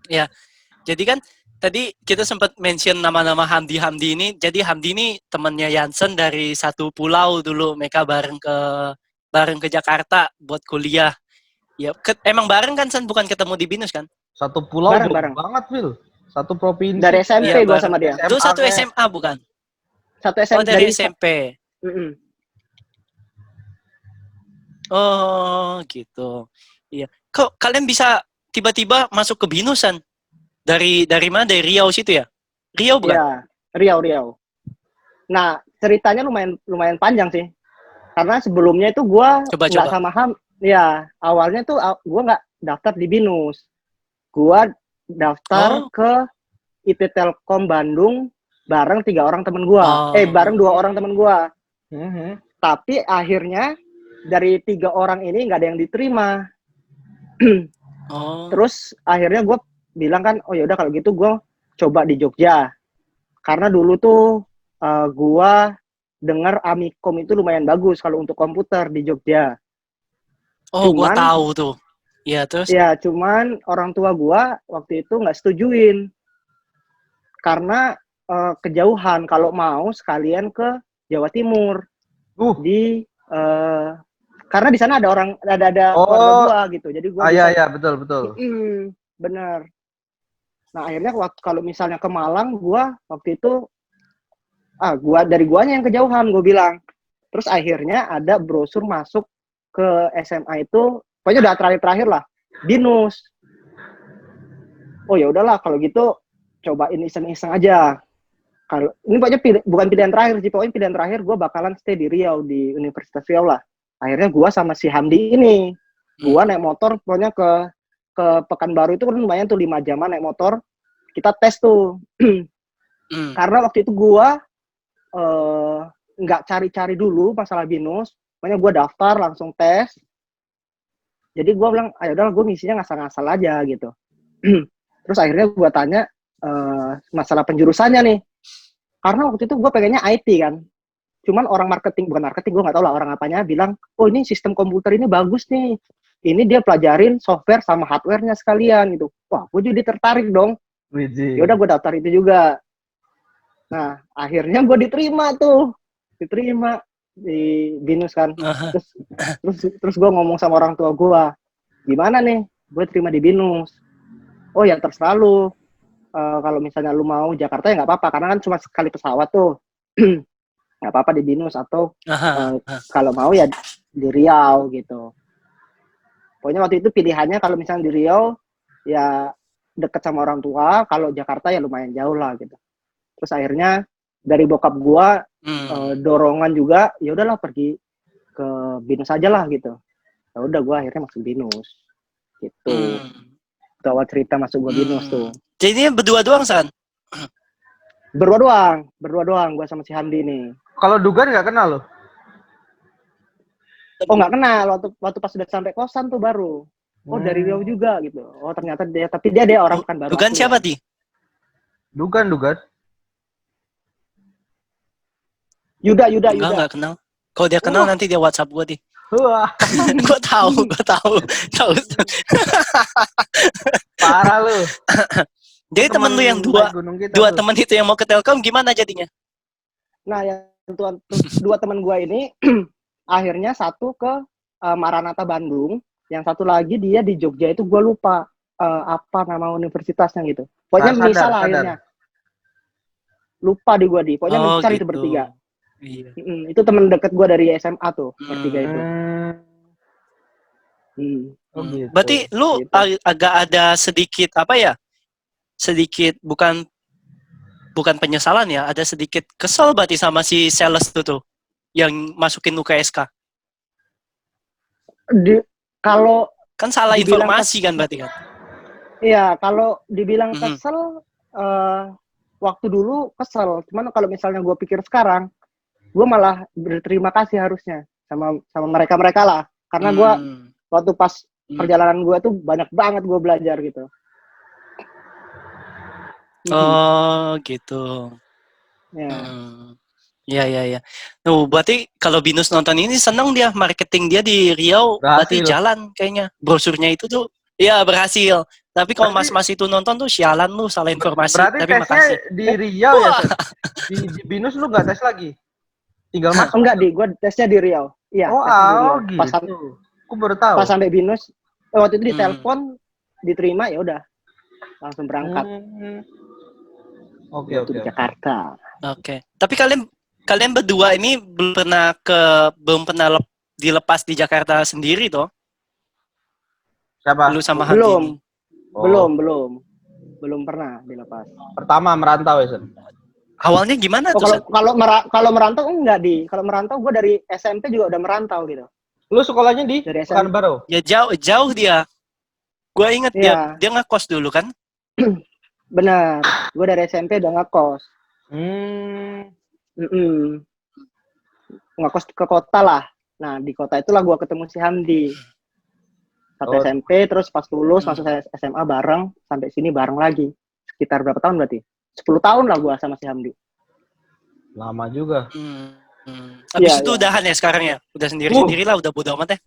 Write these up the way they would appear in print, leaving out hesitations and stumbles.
Ya, jadi kan tadi kita sempat mention nama-nama Hamdi ini. Jadi Hamdi ini temannya Jansen dari satu pulau dulu. Mereka bareng ke Jakarta buat kuliah. Ya, emang bareng kan San, bukan ketemu di BINUS kan? Satu pulau jauh bareng. banget, Phil. Satu provinsi. Dari SMP Iya, gue sama dia. Itu satu SMA bukan? Satu SMP dari SMP. Oh, gitu. Iya. Kok kalian bisa tiba-tiba masuk ke BINUS-an? Dari mana? Dari Riau situ ya? Riau bukan? Iya, Riau. Nah, ceritanya lumayan panjang sih. Karena sebelumnya itu gue nggak sama ya, awalnya tuh gue nggak daftar di BINUS. Gue daftar ke IT Telkom Bandung bareng 3 orang temen gue. Bareng 2 orang temen gue. Tapi akhirnya dari 3 orang ini nggak ada yang diterima. Terus akhirnya gue bilang kan, oh yaudah kalau gitu gue coba di Jogja. Karena dulu tuh gue dengar Amikom itu lumayan bagus kalau untuk komputer di Jogja. Oh, gue tahu tuh. Iya, terus? Ya, cuman orang tua gue waktu itu nggak setujuin. Karena kejauhan, kalau mau sekalian ke Jawa Timur. Karena di sana ada keluarga gua gitu. Jadi gua iya, betul. Bener. Nah, akhirnya kalau misalnya ke Malang, gua waktu itu dari guanya yang kejauhan, gua bilang. Terus akhirnya ada brosur masuk ke SMA itu, pokoknya udah terakhir lah, BINUS. Oh ya udahlah kalau gitu cobain iseng-iseng aja. Kalau ini pokoknya bukan pilihan terakhir sih, pokoknya pilihan terakhir gue bakalan stay di Riau, di Universitas Riau lah. Akhirnya gue sama si Hamdi ini, gue naik motor pokoknya ke Pekanbaru itu kan lumayan tuh 5 jaman naik motor, kita tes tuh. Karena waktu itu gue nggak cari-cari dulu masalah BINUS, pokoknya gue daftar langsung tes. Jadi gue bilang, ayo udah gue ngisinya ngasal-ngasal aja gitu. Terus akhirnya gue tanya masalah penjurusannya nih. Karena waktu itu gue pengennya IT kan. Cuman bukan marketing, gue nggak tahu lah orang apanya, bilang, oh ini sistem komputer ini bagus nih. Ini dia pelajarin software sama hardware-nya sekalian gitu. Wah, gue jadi tertarik dong. Ya udah gue daftar itu juga. Nah, akhirnya gue diterima di BINUS kan. Terus gue ngomong sama orang tua gue, gimana nih? Gue terima di BINUS. Oh ya terserah lu. Kalau misalnya lu mau Jakarta ya nggak apa-apa, karena kan cuma sekali pesawat tuh. Nggak apa-apa di BINUS atau kalau mau ya di Riau gitu. Pokoknya waktu itu pilihannya kalau misalnya di Riau ya deket sama orang tua, kalau Jakarta ya lumayan jauh lah gitu. Terus akhirnya dari bokap gua dorongan juga, ya udahlah pergi ke BINUS aja lah gitu. Ya udah gua akhirnya masuk BINUS gitu. Itu awal cerita masuk gua BINUS tuh. Jadi berdua doang, San? Berdua doang gua sama si Hamdi nih. Kalau Dugan nggak kenal loh? Oh nggak kenal, waktu pas sudah sampai kosan tuh baru. Oh dari Riau juga gitu. Oh ternyata dia, tapi dia orang Pekanbaru. Dugan siapa, Di? Dugan. Yuda. Enggak kenal. Kalau dia kenal nanti dia WhatsApp gua, Di. Wah. Gue tahu. Parah lu. Jadi temen lu yang dua temen itu yang mau ke Telkom gimana jadinya? Nah, yang dua teman gue ini akhirnya satu ke Maranatha Bandung, yang satu lagi dia di Jogja itu gue lupa apa nama universitasnya gitu. Pokoknya misal akhirnya. Lupa di gue pokoknya mencari gitu. Itu bertiga. Iya. Itu teman dekat gue dari SMA tuh, bertiga itu. Gitu. Berarti lu gitu. Agak ada sedikit apa ya? Sedikit bukan penyesalan ya, ada sedikit kesel berarti sama si sales tuh yang masukin lu ke SK. Kalau kan salah informasi kan berarti kan. Iya, kalau dibilang kesel waktu dulu kesel. Cuman kalau misalnya gue pikir sekarang, gue malah berterima kasih harusnya sama mereka lah. Karena gue waktu pas perjalanan gue tuh banyak banget gue belajar gitu. Oh gitu. Iya. Berarti kalau Binus nonton ini seneng dia, marketing dia di Riau berarti jalan kayaknya. Brosurnya itu tuh ya berhasil. Tapi kalau Berarti- mas-mas itu nonton tuh sialan lu, salah informasi. Berarti Tapi tesnya makasih. di Riau ya, Wah. Sen? Di Binus lu nggak tes lagi? Tinggal masuk. Enggak, gue tesnya di Riau. Iya, Oh, tesnya di Riau. Pas, gitu. Aku baru tahu. pas sampai Binus, waktu itu Hmm. ditelepon, diterima, ya udah langsung berangkat. Hmm. Oke, Itu di Jakarta. Oke. Tapi kalian berdua ini belum pernah dilepas di Jakarta sendiri toh? Siapa? Lu sama Belum. Hamdi ini. Oh, Belum pernah dilepas. pertama merantau ya, Sen? Awalnya gimana Oh, tuh? San? kalau merantau enggak kalau merantau gue dari SMP juga udah merantau gitu. Lu sekolahnya di Dari SMP. Pekanbaru? Ya jauh dia. Gua inget Iya. dia ngekos dulu kan. Benar. Gue dari SMP udah ngekos. Hmm. Ngekos ke kota lah. Nah, di kota itulah gue ketemu si Hamdi. Satu Oh. SMP, terus pas lulus masuk SMA bareng, sampai sini bareng lagi. Sekitar berapa tahun berarti? 10 tahun lah gue sama si Hamdi. Lama juga. Habis Iya, itu iya. udahan ya sekarang ya. Udah sendiri-sendiri lah, udah bodo amat ya.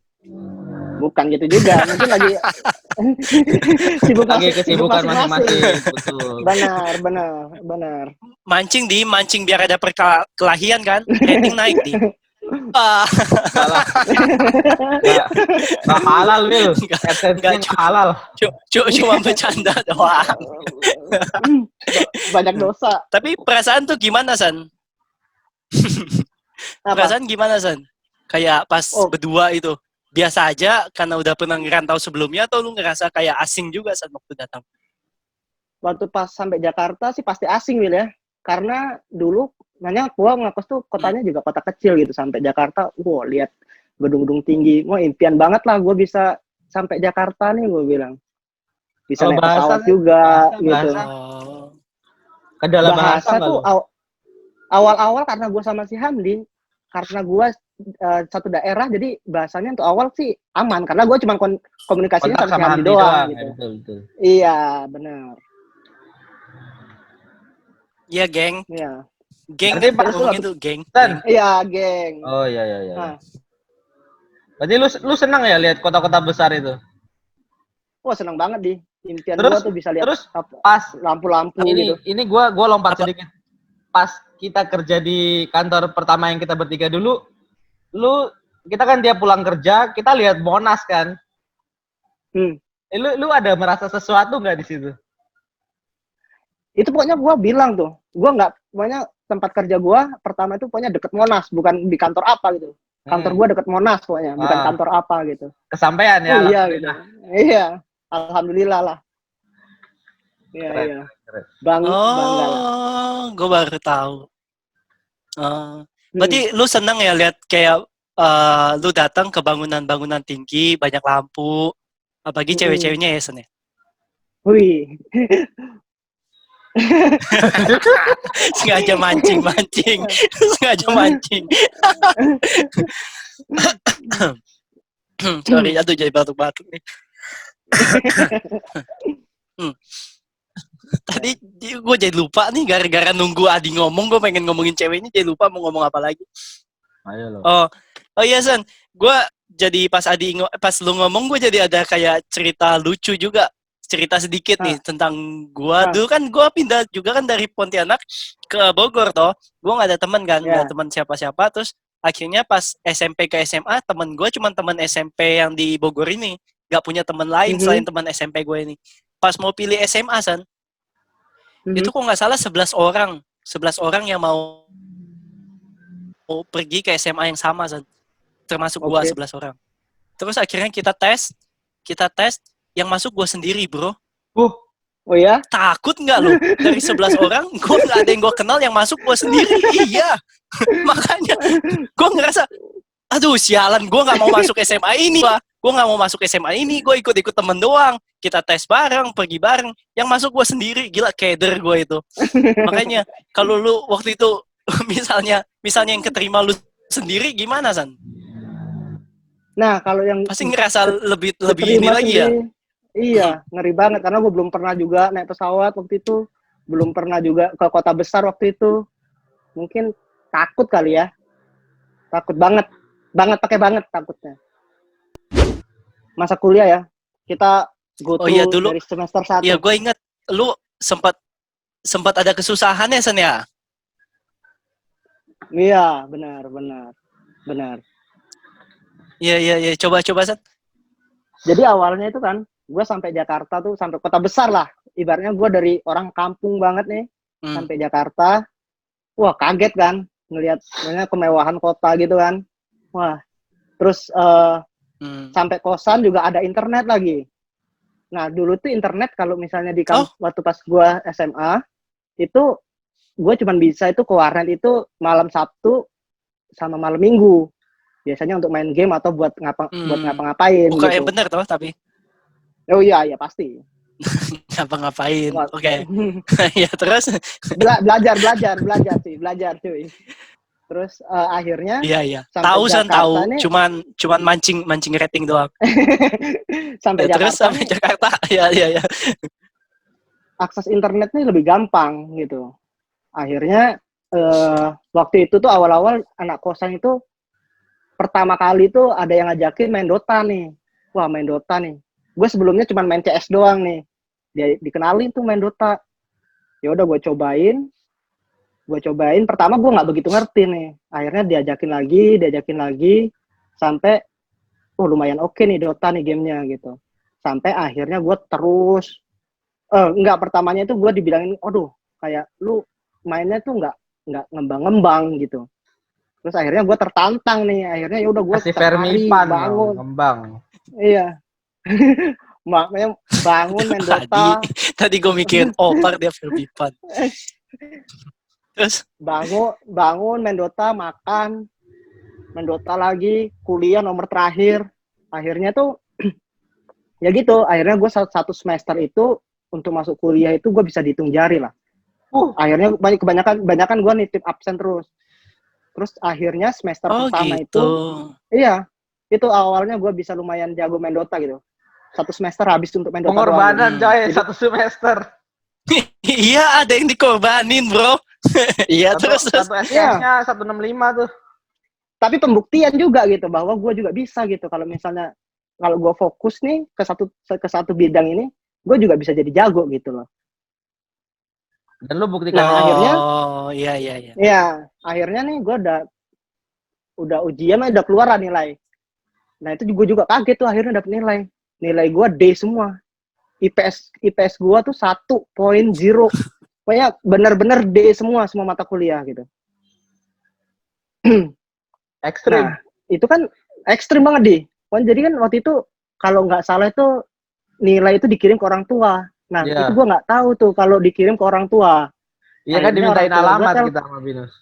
Bukan gitu juga. Mungkin lagi sibuk Lagi sibuk kesibukan masing-masing. Betul. Benar. Mancing biar ada perkelahian kan. Rating naik di. Salah. Nggak halal, Wil. Esensinya Nggak, nggak halal. Cuma bercanda doang. Banyak dosa. Tapi perasaan tuh gimana, San? Apa? Perasaan gimana, San? Kayak pas Oh. berdua itu. Biasa aja karena udah pernah ngerantau sebelumnya atau lu ngerasa kayak asing juga saat waktu datang? Waktu pas sampai Jakarta sih pasti asing, Wil ya. Karena dulu gua ngekos tuh kotanya juga kota kecil gitu. Sampai Jakarta, lihat gedung-gedung tinggi. Wah, impian banget lah gue bisa sampai Jakarta nih, gue bilang. Bisa Kalau naik bahasa pesawat nih, juga bahasa, gitu. bahasa. Oh. Kendala bahasa nggak tuh lu? awal-awal karena gue sama si Hamdi, karena gue satu daerah, jadi bahasanya untuk awal sih aman. Karena gue cuma komunikasinya Kontak sama si sama Hamdi Hamdi doang. Ya, Gitu. betul. Iya, benar. Iya, geng. Iya. Geng, Berarti pas ngomongin tuh, geng. San. Iya, geng. Oh iya. Nah. Berarti lu senang ya lihat kota-kota besar itu? Wah, seneng banget di impian Terus- gue tuh bisa lihat terus Pas lampu-lampu gitu. ini gua lompat Apa? sedikit. Pas kita kerja di kantor pertama yang kita bertiga dulu, kita kan dia pulang kerja, kita lihat Monas kan. Lu ada merasa sesuatu nggak di situ? Itu pokoknya gue bilang tuh, gue nggak, pokoknya tempat kerja gue pertama itu pokoknya deket Monas, bukan di kantor apa gitu. Kantor gue deket Monas pokoknya, bukan kantor apa gitu. Kesampaian ya. Oh iya gitu. alhamdulillah. Iya, alhamdulillah lah. Iya, Keren, iya. keren. Bangga lah. Oh, gue baru tahu. Berarti lu seneng ya lihat kayak lu datang ke bangunan-bangunan tinggi, banyak lampu, apalagi cewek-ceweknya ya, Sen ya? Wih, Sengaja mancing. Sengaja mancing. Sorry, aduh jadi batuk-batuk nih. Tadi gue jadi lupa nih gara-gara nunggu Adi ngomong, gue pengen ngomongin ceweknya jadi lupa mau ngomong apa lagi. Ayo lo. Oh iya San, gue jadi pas lu ngomong gue jadi ada kayak cerita lucu juga, cerita sedikit nih tentang gue. Dulu kan gue pindah juga kan dari Pontianak ke Bogor toh, gue nggak ada teman kan, nggak ada teman siapa-siapa. Terus akhirnya pas SMP ke SMA teman gue cuma teman SMP yang di Bogor ini, nggak punya teman lain selain teman SMP gue ini. Pas mau pilih SMA San, itu kok nggak salah 11 orang yang mau pergi ke SMA yang sama San. Termasuk gua 11 orang. Terus akhirnya kita tes, yang masuk gua sendiri, bro. Oh ya? Takut nggak lu? Dari 11 orang, gua nggak ada yang gua kenal yang masuk gua sendiri. Iya. Makanya gua ngerasa, aduh sialan, gua nggak mau masuk SMA ini. Gua nggak mau masuk SMA ini, gua ikut-ikut temen doang. Kita tes bareng, pergi bareng. Yang masuk gua sendiri, gila keder gua itu. Makanya kalau lu waktu itu misalnya yang keterima lu sendiri gimana San? Nah kalau yang pasti ngerasa lebih ini lagi ya. Iya, ngeri banget karena gue belum pernah juga naik pesawat waktu itu, belum pernah juga ke kota besar waktu itu. Mungkin takut kali ya, takut banget pakai banget takutnya. Masa kuliah ya, kita go Oh iya, through dulu. dari semester 1. Iya, gue inget lu sempat ada kesusahannya Sen ya. Iya, benar. Iya. Coba Sen. Jadi awalnya itu kan, gue sampai Jakarta tuh, sampai kota besar lah. Ibaratnya gue dari orang kampung banget nih, sampai Jakarta. Wah, kaget kan, ngelihat kemewahan kota gitu kan. Wah, terus sampai kosan juga ada internet lagi. Nah, dulu tuh internet kalau misalnya waktu pas gue SMA, itu gue cuma bisa itu ke warnet itu malam Sabtu sama malam Minggu. Biasanya untuk main game atau buat ngapa-ngapain Buka gitu. yang benar toh tapi. Oh iya pasti. Ngapa-ngapain. Oke. Ya terus belajar cuy. Terus akhirnya Iya. sampai Jakarta nih, cuman mancing rating doang. sampai Ya, terus Jakarta sampai Jakarta. Iya. Akses internet nih lebih gampang gitu. Akhirnya waktu itu tuh awal-awal anak kosan itu pertama kali tuh ada yang ngajakin main Dota nih. Wah, main Dota nih. Gue sebelumnya cuma main CS doang nih. Dia dikenalin tuh main Dota. Ya udah gue cobain. Pertama gue nggak begitu ngerti nih. Akhirnya diajakin lagi sampai lumayan oke nih Dota nih gamenya gitu. Sampai akhirnya gue terus pertamanya itu gue dibilangin, kayak lu mainnya tuh nggak ngembang-ngembang gitu. Terus akhirnya gue tertantang nih. Akhirnya ya udah gue setiap hari bangun. Ngembang. Iya. Makanya bangun main Dota. Tadi gue mikirin opar dia Verbipan. Terus bangun main Dota, makan, main Dota lagi, kuliah nomor terakhir. Akhirnya tuh ya gitu. Akhirnya gue satu semester itu untuk masuk kuliah itu gue bisa dihitung jari lah. Akhirnya kebanyakan gue nitip absen terus. Terus akhirnya semester pertama gitu. itu, iya, itu awalnya gue bisa lumayan jago main Dota gitu. Satu semester habis untuk main Dota. Pengorbanan coy, satu semester. Iya, ada yang dikorbanin bro. Iya, terus. Satu SKS-nya 165 tuh. Tapi pembuktian juga gitu, bahwa gue juga bisa gitu. Kalau misalnya, kalau gue fokus nih ke satu bidang ini, gue juga bisa jadi jago gitu loh. Dan lu buktikan. Akhirnya. Iya. Iya, akhirnya nih gue udah ujian, udah keluar lah nilai. Nah itu juga kaget tuh akhirnya dapet nilai. Nilai gue D semua. IPS gue tuh 1.0. Pokoknya bener-bener D semua mata kuliah gitu. Ekstrim. Nah, itu kan ekstrim banget di. Jadi kan waktu itu kalau nggak salah itu nilai itu dikirim ke orang tua. Nah, itu gue nggak tahu tuh kalau dikirim ke orang tua. Iya kan dimintain alamat kita sama Binus.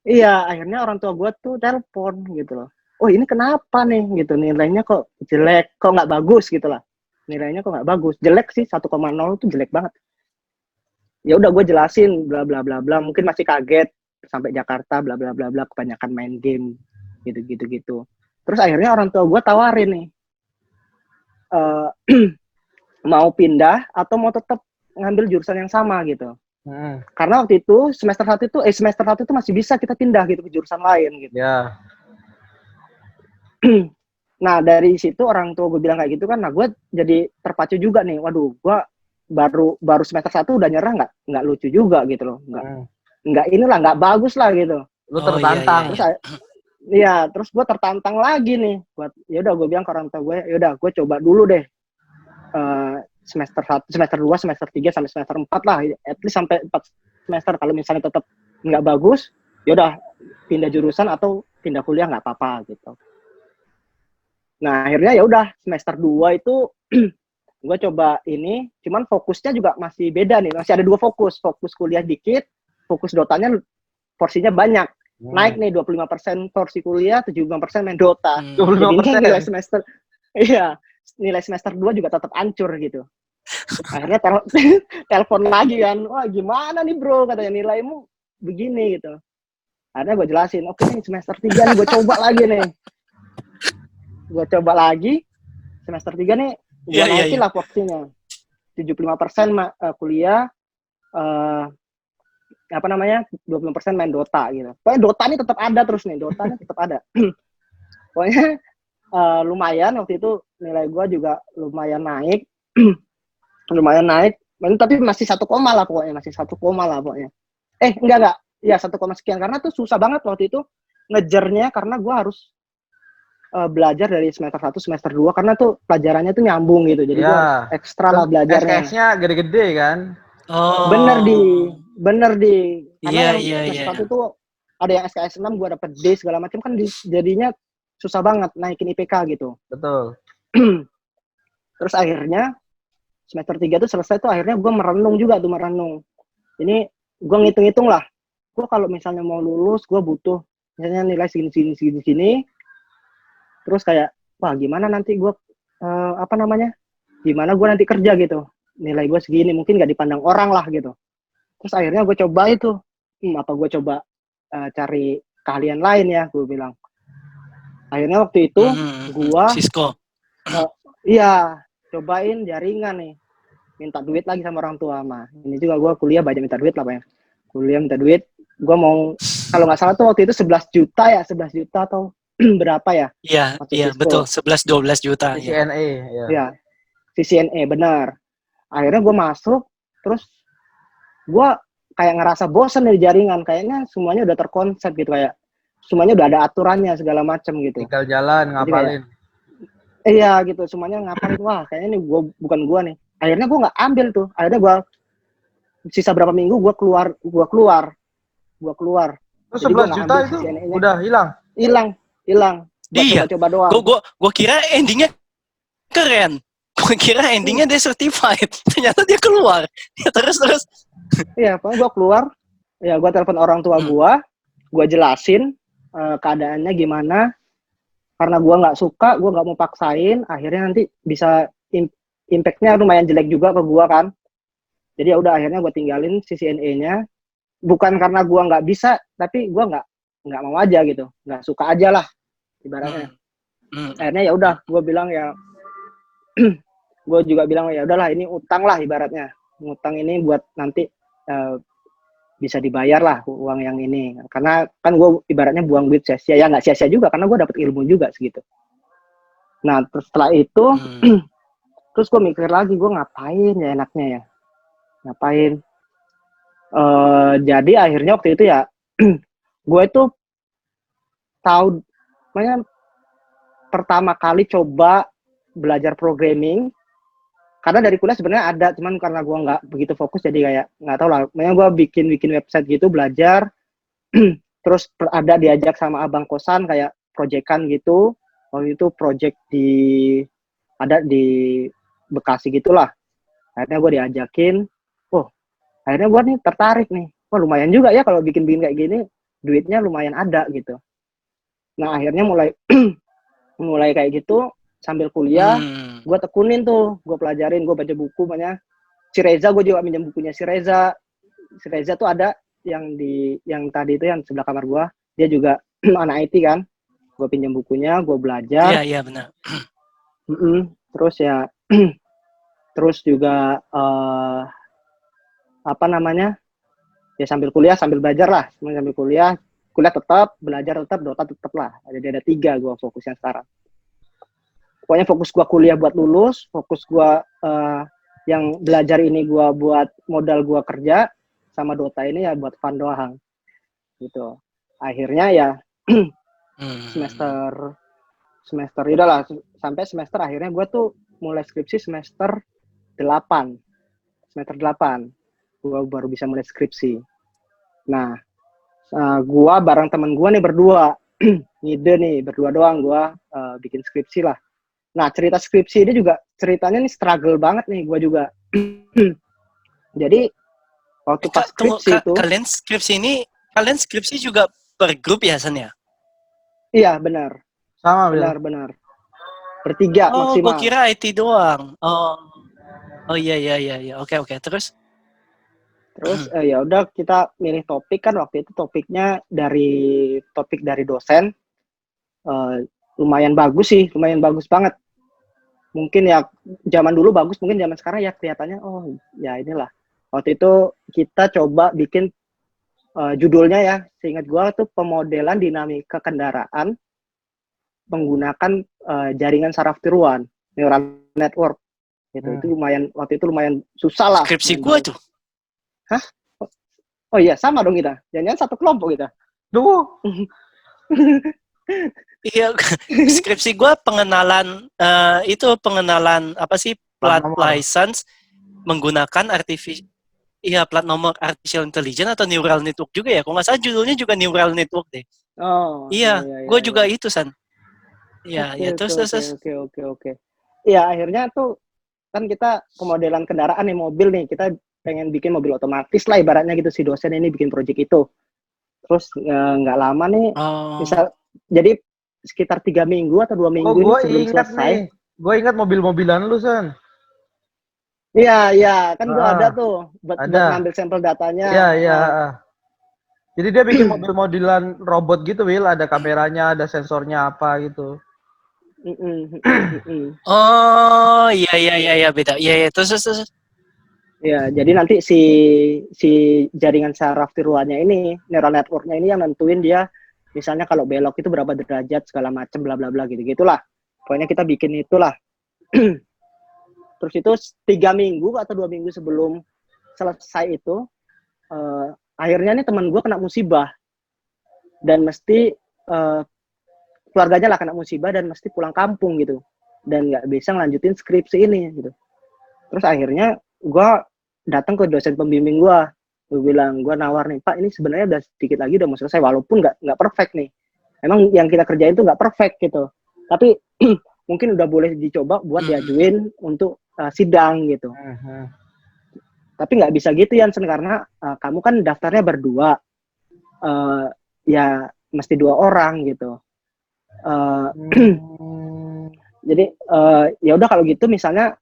Iya, akhirnya orang tua gue tuh telepon gitu loh. Oh ini kenapa nih gitu, nilainya kok jelek, kok nggak bagus gitu lah. Nilainya kok nggak bagus, jelek sih 1,0 tuh jelek banget. Ya udah gue jelasin bla bla bla bla, mungkin masih kaget sampai Jakarta bla bla bla bla, kebanyakan main game gitu. Terus akhirnya orang tua gue tawarin nih, mau pindah atau mau tetap ngambil jurusan yang sama gitu. Karena waktu itu semester 1 itu masih bisa kita pindah gitu ke jurusan lain gitu. Ya. Nah dari situ orang tua gue bilang kayak gitu kan, nah gue jadi terpacu juga nih. Waduh, gue baru semester 1 udah nyerah, nggak lucu juga gitu loh. Nggak bagus lah gitu. Lu tertantang. Iya. Terus gue tertantang lagi nih. Ya udah gue bilang ke orang tua gue, ya udah gue coba dulu deh. Semester 1, semester 2, semester 3 sampai semester 4 lah, at least sampai 4 semester. Kalau misalnya tetap nggak bagus, yaudah pindah jurusan atau pindah kuliah nggak apa-apa gitu. Nah akhirnya ya udah semester 2 itu gue coba ini, cuman fokusnya juga masih beda nih, masih ada 2 fokus kuliah dikit, fokus Dotanya porsinya banyak, naik nih 25% porsi kuliah, 75% main Dota. 25%. Nilai semester, iya. Nilai semester 2 juga tetap hancur gitu. Akhirnya telepon lagi kan, wah gimana nih bro, katanya nilaimu begini gitu. Akhirnya gue jelasin, oke nih semester 3 nih gue coba lagi nih. Semester 3 nih, gue naikin lah porsinya. 75% kuliah, 20% main Dota gitu. Pokoknya Dota ini tetap ada terus nih, Pokoknya lumayan waktu itu nilai gue juga lumayan naik. lumayan naik, tapi masih 1 koma lah pokoknya, masih 1 koma lah pokoknya. Enggak, ya 1 koma sekian, karena tuh susah banget waktu itu ngejarnya, karena gue harus belajar dari semester 1 semester 2 karena tuh pelajarannya tuh nyambung gitu, jadi gue harus Ya. ekstra lah belajarnya. SKS-nya gede-gede kan? Oh. Bener di karena Iya, yang iya, semester iya. 1 tuh ada yang SKS 6 gue dapet D segala macam kan, jadinya susah banget naikin IPK gitu. Betul. Terus akhirnya semester 3 tuh selesai tuh, akhirnya gue merenung juga tuh, ini gue ngitung-ngitung lah, gue kalau misalnya mau lulus gue butuh misalnya nilai segini, terus kayak wah gimana nanti gue gimana gue nanti kerja gitu, nilai gue segini mungkin gak dipandang orang lah gitu. Terus akhirnya gue coba itu, apa gue coba cari keahlian lain ya, gue bilang. Akhirnya waktu itu gue Cisco. iya cobain jaringan nih, minta duit lagi sama orang tua mah. Ini juga gue kuliah banyak minta duit lah Pak ya. Kuliah minta duit, gue mau kalau nggak salah tuh waktu itu 11 juta atau berapa ya? Iya, Waktu iya Cisco. betul, 11-12 juta ya. CCNA ya. Ya, CCNA benar. Akhirnya gue masuk, terus gue kayak ngerasa bosan dari jaringan, kayaknya semuanya udah terkonsep gitu, kayak semuanya udah ada aturannya segala macam gitu. Tinggal jalan Jadi ngapalin. iya gitu, semuanya ngapalin, wah kayaknya ini bukan gue nih. Akhirnya gue nggak ambil tuh, akhirnya gue sisa berapa minggu gue keluar. Terus Jadi gue 11 nggak juta ambil itu CCNA-nya. udah hilang. Hilang. Buat Iya. coba-coba doang. Gue kira endingnya keren. Gue kira endingnya dia certified. Ternyata dia keluar. Ya, terus. Iya, pokoknya gue keluar. Ya, gue telepon orang tua gue jelasin keadaannya gimana. Karena gue nggak suka, gue nggak mau paksain. Akhirnya nanti bisa impact-nya lumayan jelek juga ke gue kan. Jadi ya udah, akhirnya gue tinggalin CCNA-nya. Bukan karena gue nggak bisa, tapi gue nggak mau aja gitu, nggak suka aja lah ibaratnya. Akhirnya ya udah, gue bilang ya, gue juga bilang ya udahlah, ini utang lah ibaratnya, ngutang ini buat nanti bisa dibayar lah uang yang ini, karena kan gue ibaratnya buang duit sia-sia, ya nggak sia-sia juga karena gue dapet ilmu juga segitu. Nah terus setelah itu terus gue mikir lagi, gue ngapain ya enaknya ya, ngapain. Jadi akhirnya waktu itu ya gue itu tahu, makanya pertama kali coba belajar programming, karena dari kuliah sebenarnya ada, cuman karena gue nggak begitu fokus jadi kayak nggak tahu lah. Makanya gue bikin website gitu, belajar. Terus ada diajak sama abang kosan kayak proyekan gitu. Waktu itu project ada di Bekasi gitulah. Akhirnya gue diajakin. Akhirnya gue nih tertarik nih. Wah lumayan juga ya kalau bikin kayak gini, duitnya lumayan ada gitu. Nah akhirnya mulai kayak gitu, sambil kuliah, gue tekunin tuh, gue pelajarin, gue baca buku, banyak. Si Reza, gue juga minjem bukunya si Reza. Si Reza tuh ada yang tadi itu yang sebelah kamar gue, dia juga anak IT kan. Gue pinjam bukunya, gue belajar. Iya benar. Terus ya, terus juga ya sambil kuliah sambil belajar lah, sambil kuliah tetap, belajar tetap, Dota tetap lah. Ada 3 gue fokusnya sekarang. Pokoknya fokus gue kuliah buat lulus, fokus gue yang belajar ini gue buat modal gue kerja, sama Dota ini ya buat fun doang gitu. Akhirnya ya semester udahlah, sampai semester akhirnya gue tuh mulai skripsi semester 8 gue baru bisa mulai skripsi. Nah gue bareng temen gue nih berdua ngide nih, berdua doang gue bikin skripsi lah. Nah cerita skripsi ini juga ceritanya nih struggle banget nih gue juga. Jadi waktu pas skripsi itu kalian skripsi juga per grup ya San ya? Iya benar. Sama benar. Bertiga maksimal. Oh, gue kira IT doang. Oh iya. Oke. Terus ya udah, kita milih topik kan, waktu itu topiknya dari dosen. Lumayan bagus banget. Mungkin ya zaman dulu bagus, mungkin zaman sekarang ya kelihatannya oh ya inilah. Waktu itu kita coba bikin judulnya ya, seingat gua tuh pemodelan dinamika kendaraan menggunakan jaringan saraf tiruan, neural network. Gitu. Itu lumayan, waktu itu lumayan susah lah. Skripsi gua tuh. Oh iya, sama dong kita. Jangan satu kelompok kita. Duh, Iya, skripsi gua pengenalan pengenalan apa sih Plat plat nomor. license menggunakan plat nomor artificial intelligence atau neural network juga ya. Kalau nggak salah judulnya juga neural network deh. Oh, Iya, iya, gue iya, juga iya. itu San. Iya, Oke, ya oke, terus. oke. Iya, akhirnya tuh kan kita pemodelan kendaraan nih, mobil nih, kita pengen bikin mobil otomatis lah ibaratnya gitu, si dosen ini bikin project itu. Terus nggak lama nih, Oh, jadi sekitar 3 minggu atau 2 oh minggu ini gue sebelum ingat selesai. nih. Gue ingat mobil-mobilan lu, San. Iya, kan gua ada Ah, tuh buat ada. ngambil sampel datanya. Iya, iya. Jadi dia bikin mobil-mobilan robot gitu, Will. Ada kameranya, ada sensornya apa gitu. oh, iya beda. Iya, terus. Ya, jadi nanti si jaringan saraf tiruannya ini, neural network-nya ini yang nentuin dia, misalnya kalau belok itu berapa derajat segala macam bla bla bla gitu-gitulah. Pokoknya kita bikin itulah. Terus itu 3 minggu atau 2 minggu sebelum selesai itu, akhirnya nih teman gue kena musibah dan mesti keluarganya lah kena musibah dan mesti pulang kampung gitu dan nggak bisa ngelanjutin skripsi ini gitu. Terus akhirnya gue datang ke dosen pembimbing gue bilang, gue nawar nih, Pak, ini sebenarnya udah sedikit lagi udah mau selesai, walaupun nggak perfect nih, emang yang kita kerjain tuh nggak perfect gitu, tapi mungkin udah boleh dicoba buat diajuin untuk sidang gitu. Tapi nggak bisa gitu Jansen, karena kamu kan daftarnya berdua, ya mesti 2 orang gitu. Jadi ya udah kalau gitu misalnya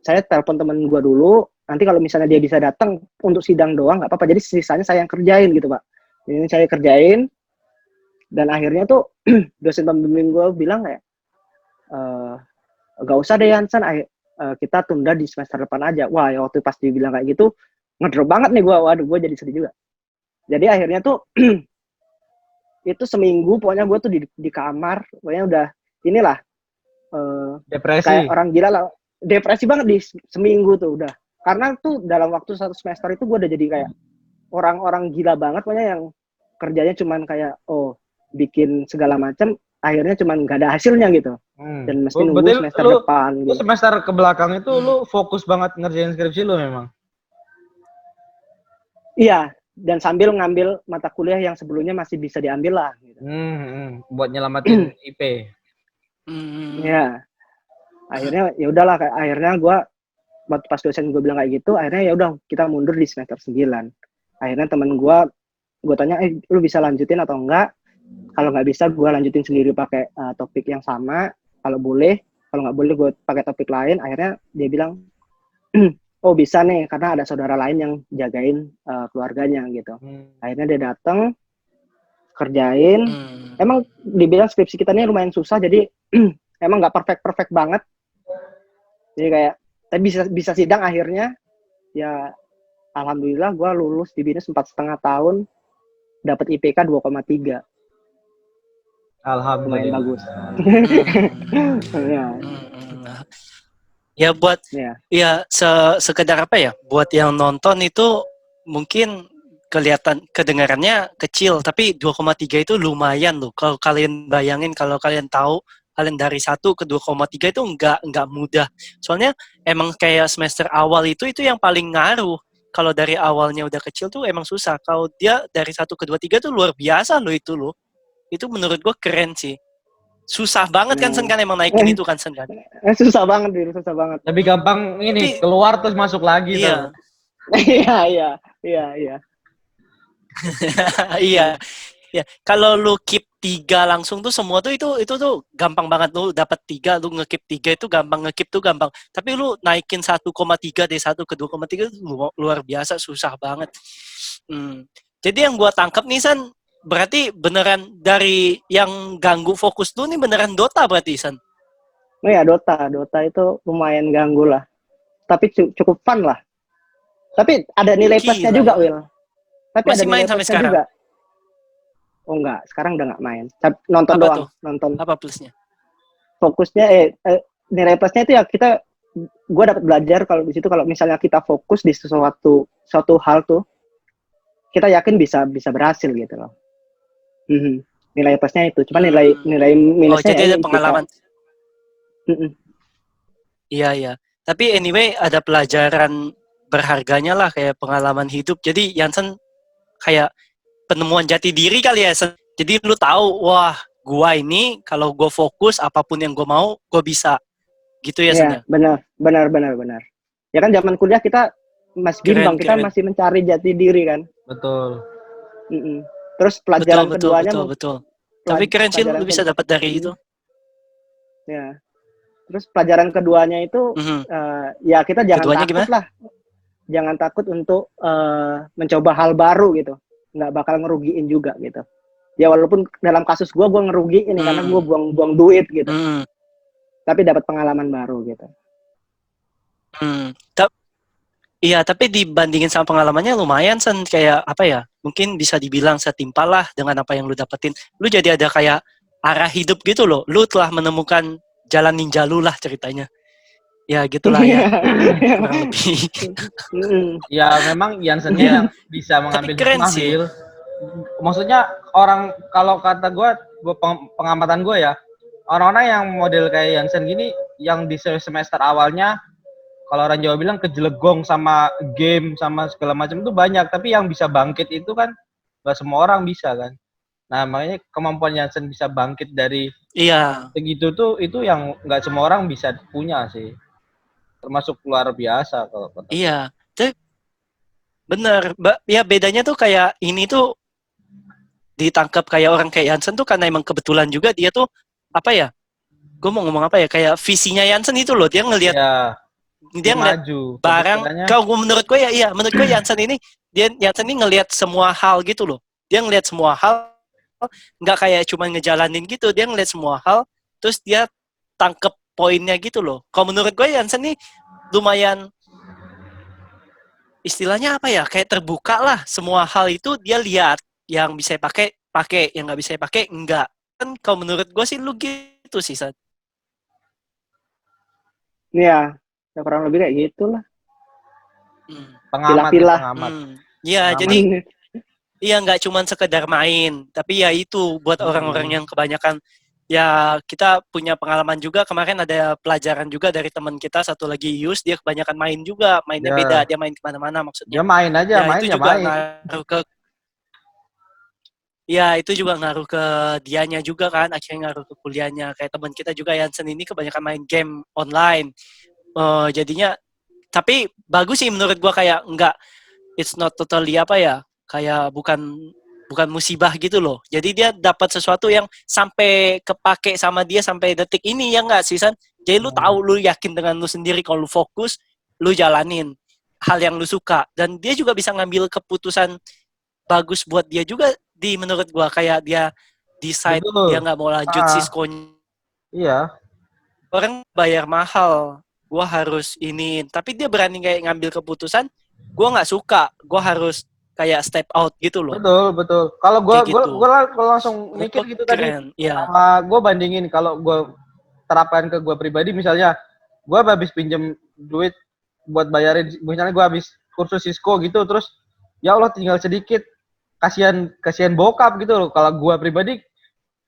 saya telepon temen gue dulu, nanti kalau misalnya dia bisa datang untuk sidang doang nggak apa-apa, jadi sisanya saya yang kerjain gitu Pak. Ini saya kerjain, dan akhirnya tuh dosen pembimbing gue bilang kayak, nggak usah deh Jansen, kita tunda di semester depan aja. Wah, ya waktu pas dibilang kayak gitu ngedrop banget nih gue, waduh gue jadi sedih juga. Jadi akhirnya tuh itu seminggu pokoknya gue tuh di kamar, pokoknya udah inilah Depresi. kayak orang gila lah, depresi banget di seminggu tuh udah, karena tuh dalam waktu 1 semester itu gue udah jadi kayak orang-orang gila banget, pokoknya yang kerjanya cuman kayak bikin segala macam, akhirnya cuman nggak ada hasilnya gitu, dan mesti nunggu semester depan lu gitu. semester ke belakang itu lu fokus banget ngerjain skripsi lu memang. Iya, dan sambil ngambil mata kuliah yang sebelumnya masih bisa diambil lah gitu. Buat nyelamatin IP. Ya, akhirnya ya udahlah, akhirnya gue pas dosen gue bilang kayak gitu, akhirnya ya udah kita mundur di semester 9. Akhirnya temen gue tanya, lu bisa lanjutin atau enggak? Kalau nggak bisa, gue lanjutin sendiri pakai topik yang sama. Kalau boleh, kalau nggak boleh gue pakai topik lain. Akhirnya dia bilang, oh bisa nih, karena ada saudara lain yang jagain keluarganya gitu. Akhirnya dia datang, kerjain. Emang dibilang skripsi kita ini lumayan susah, jadi emang nggak perfect banget. Jadi kayak, tapi bisa sidang akhirnya. Ya, alhamdulillah gue lulus di BINUS 4,5 tahun, dapat IPK 2,3. Lumayan Alhamdulillah. bagus. Ya buat sekedar apa ya? Buat yang nonton itu mungkin kelihatan kedengarannya kecil, tapi 2,3 itu lumayan loh. Kalau kalian bayangin, kalau kalian tahu kalian dari 1 ke 2,3 itu enggak mudah. Soalnya emang kayak semester awal itu yang paling ngaruh. Kalau dari awalnya udah kecil tuh emang susah. Kalau dia dari 1 ke 2,3 tuh luar biasa loh itu loh. Itu menurut gue keren sih. Susah banget kan Sen kan emang naikin itu kan Sen kan. Susah banget. Lebih gampang ini keluar terus masuk lagi tuh. Iya. Iya. Ya, kalau lu keep 3 langsung tuh semua tuh itu tuh gampang banget. Lu dapat 3, lu nge-keep 3 itu gampang, nge-keep tuh gampang. Tapi lu naikin 1,3 dari 1 ke 2,3 itu luar biasa, susah banget. Jadi yang gua tangkap nih San, berarti beneran dari yang ganggu fokus lu nih beneran Dota berarti San. Oh ya, Dota itu lumayan ganggu lah. Tapi cukup fun lah. Tapi ada nilai plusnya juga, Will. Tapi masih ada main nilai sampai sekarang? Juga. Oh enggak, sekarang udah nggak main. Nonton apa doang, tuh? nonton. Apa plusnya? Fokusnya nilai plusnya itu ya kita gue dapat belajar kalau di situ, kalau misalnya kita fokus di suatu hal tuh, kita yakin bisa berhasil gitu loh. Nilai plusnya itu, cuma nilai minusnya jadi ada ini pengalaman. Iya. Tapi anyway ada pelajaran berharganya lah kayak pengalaman hidup. Jadi Yansen kayak penemuan jati diri kali ya. Jadi lu tahu, wah gua ini kalau gua fokus apapun yang gua mau, gua bisa. Gitu ya, Sen? Iya, benar. Ya kan zaman kuliah kita masih bimbang, kita masih mencari jati diri kan. Betul. Terus pelajaran keduanya betul. Tapi keren sih lu bisa dapat dari itu. Ya. Terus pelajaran keduanya itu ya kita jangan keduanya takut gimana? lah. Jangan takut untuk mencoba hal baru gitu. Nggak bakal ngerugiin juga gitu. Ya walaupun dalam kasus gue ngerugiin karena gue buang duit gitu. Tapi dapat pengalaman baru gitu. Iya, tapi dibandingin sama pengalamannya lumayan, Sen. Kayak apa ya, mungkin bisa dibilang setimpal lah dengan apa yang lu dapetin. Lu jadi ada kayak arah hidup gitu loh. Lu telah menemukan jalan ninja lu lah ceritanya. Ya gitulah ya, kurang lebih. Ya memang Jansennya yang bisa mengambil hikmah. Maksudnya orang, kalau kata gue pengamatan gue ya, orang-orang yang model kayak Jansen gini, yang di semester awalnya, kalau orang Jawa bilang kejelegong sama game, sama segala macam itu banyak, tapi yang bisa bangkit itu kan gak semua orang bisa kan. Nah makanya kemampuan Jansen bisa bangkit dari segitu tuh, itu yang gak semua orang bisa punya sih. Termasuk luar biasa kalau kata. Iya, bener. Ya bedanya tuh kayak ini tuh ditangkap kayak orang kayak Jansen tuh karena emang kebetulan juga dia tuh apa ya? Gue mau ngomong apa ya? Kayak visinya Jansen itu loh, dia ngelihat dia ngeliat barang. Kalau menurut gue menurut gue Jansen ini Jansen ini ngelihat semua hal gitu loh. Dia ngelihat semua hal, nggak kayak cuma ngejalanin gitu. Dia ngelihat semua hal, terus dia tangkep poinnya gitu loh. Kalau menurut gue Jansen ini lumayan, istilahnya apa ya, kayak terbuka lah. Semua hal itu dia lihat, yang bisa pakai, yang nggak bisa pakai enggak. Kan kalau menurut gue sih lu gitu sih, San. Iya, ya kurang lebih kayak gitulah. Pengamat. Iya, jadi nggak cuma sekedar main, tapi ya itu buat orang-orang yang kebanyakan. Ya kita punya pengalaman juga, kemarin ada pelajaran juga dari teman kita satu lagi, Yus, dia kebanyakan main juga, mainnya beda, dia main kemana-mana maksudnya. Dia main aja, itu juga ngaruh ke, ya itu juga ngaruh ke dianya juga kan, akhirnya ngaruh ke kuliahnya. Kayak teman kita juga Jansen ini kebanyakan main game online, jadinya. Tapi bagus sih menurut gua, kayak enggak, it's not totally apa ya, kayak bukan musibah gitu loh. Jadi dia dapat sesuatu yang sampai kepake sama dia sampai detik ini, ya enggak sih, San? Jadi lu tahu, lu yakin dengan lu sendiri kalau lu fokus, lu jalanin hal yang lu suka, dan dia juga bisa ngambil keputusan bagus buat dia juga menurut gua, kayak dia decide dia nggak mau lanjut Cisco-nya. Iya. Orang bayar mahal, gua harus ini, tapi dia berani kayak ngambil keputusan, gua nggak suka, gua harus kayak step out gitu loh. Betul. Kalau gue langsung mikir gitu tadi. Iya. Sama gue bandingin, kalau gue terapkan ke gue pribadi, misalnya gue habis pinjem duit buat bayarin, misalnya gue habis kursus Cisco gitu, terus ya Allah tinggal sedikit, kasihan bokap gitu loh. Kalau gue pribadi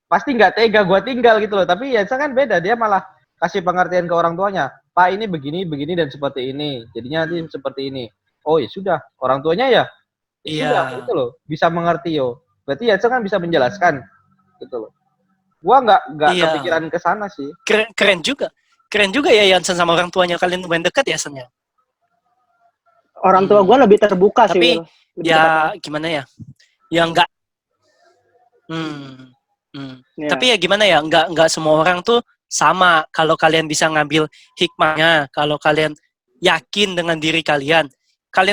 pasti nggak tega gue tinggal gitu loh. Tapi ya kan beda, dia malah kasih pengertian ke orang tuanya, Pak ini begini dan seperti ini, jadinya nanti seperti ini. Oh ya sudah, orang tuanya ya sudah, gitu loh, bisa mengerti yo. Berarti ya kan bisa menjelaskan gitu loh. Gua nggak kepikiran ke sana sih. Keren juga ya Jansen sama orang tuanya, kalian lumayan dekat ya, Sen ya. Orang tua gua lebih terbuka tapi, sih. Tapi ya gimana ya? Ya enggak. Tapi ya gimana ya? Enggak semua orang tuh sama. Kalau kalian bisa ngambil hikmahnya, kalau kalian yakin dengan diri kalian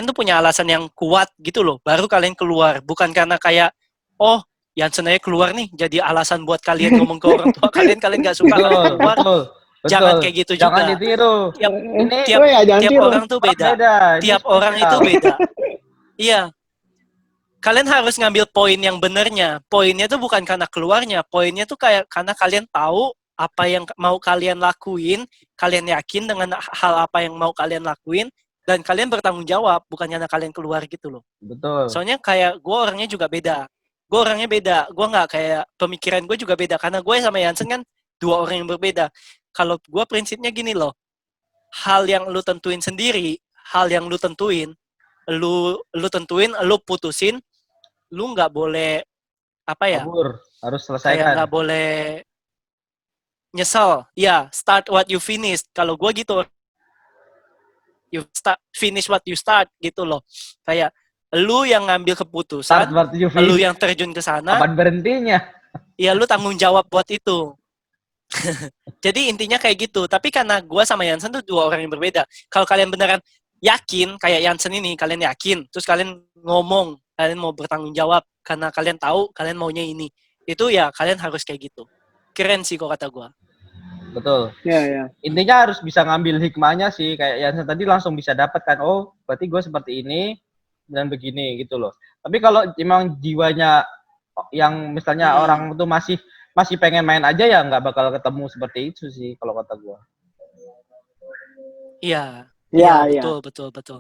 tuh punya alasan yang kuat gitu loh, baru kalian keluar. Bukan karena kayak, oh Jansen aja keluar nih, jadi alasan buat kalian ngomong ke orang tua kalian nggak suka kalian keluar. Betul. Jangan kayak gitu juga. Jangan ditiru. Tiap orang tuh beda. Tiap orang itu beda. Iya. Kalian harus ngambil poin yang benernya. Poinnya tuh bukan karena keluarnya. Poinnya tuh kayak karena kalian tahu apa yang mau kalian lakuin, kalian yakin dengan hal apa yang mau kalian lakuin, dan kalian bertanggung jawab, bukan karena kalian keluar gitu loh. Betul. Soalnya kayak gue orangnya juga beda. Gue orangnya beda. Gue nggak kayak pemikiran gue juga beda. Karena gue sama Yansen kan dua orang yang berbeda. Kalau gue prinsipnya gini loh. Hal yang lu tentuin sendiri, hal yang lu tentuin, lu tentuin, lu putusin, lu nggak boleh apa ya? Kabur, harus Kayak selesaikan. nggak boleh nyesel. Ya, start what you finish. Kalau gue gitu, finish what you start gitu loh. Kayak lu yang ngambil Start keputusan, what you lu finish. yang terjun ke sana, Kapan berhentinya? ya lu tanggung jawab buat itu. Jadi intinya kayak gitu. Tapi karena gue sama Yansen tuh dua orang yang berbeda. Kalau kalian beneran yakin, kayak Yansen ini, kalian yakin, terus kalian ngomong, kalian mau bertanggung jawab, karena kalian tahu kalian maunya ini. Itu ya kalian harus kayak gitu. Keren sih kok kata gue. Betul. Ya. Intinya harus bisa ngambil hikmahnya sih. Kayak yang tadi langsung bisa dapat kan. Oh, berarti gue seperti ini dan begini gitu loh. Tapi kalau emang jiwanya yang misalnya orang itu masih pengen main aja ya nggak bakal ketemu seperti itu sih kalau kata gue. Iya. Iya. Betul.